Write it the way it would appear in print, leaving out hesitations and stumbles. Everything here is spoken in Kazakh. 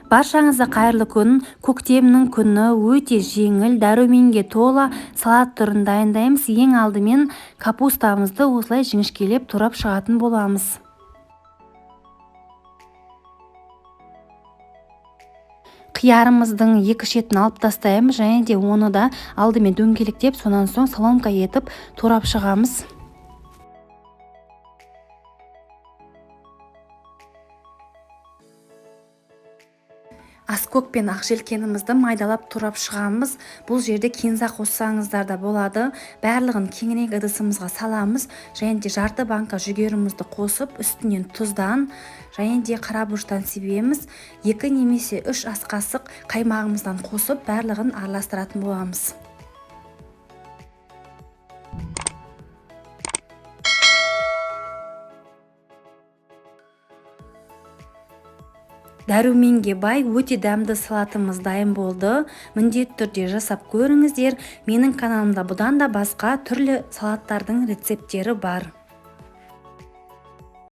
Баршаңызға қайырлы күн. Көктемнің күні өте жеңіл, дәруменге тола салат түрін дайындаймыз. Ең алдымен капустамызды осылай жіңішкелеп турап шығатын боламыз. Қиярымыздың екі шетін алып тастаймыз, және де оны да алдымен дөңгелектеп, сонан соң соломка етіп турап шығамыз. Аскөк пен ақжелкенімізді майдалап турап шығамыз. Бұл жерде кинза қоссаңыздар да болады. Барлығын кеңірек ыдысымызға саламыз. Және де жарты банка жүгерімізді қосып, үстінен тұздан және де қарабұрыштан себеміз. 2 немесе 3 ас қасық қаймағымыздан қосып, барлығын араластыратын боламыз. Дәруменге бай өте дәмді салатымыз дайын болды. Міндетті түрде жасап көріңіздер. Менің каналымда бұдан да басқа түрлі салаттардың рецепттері бар.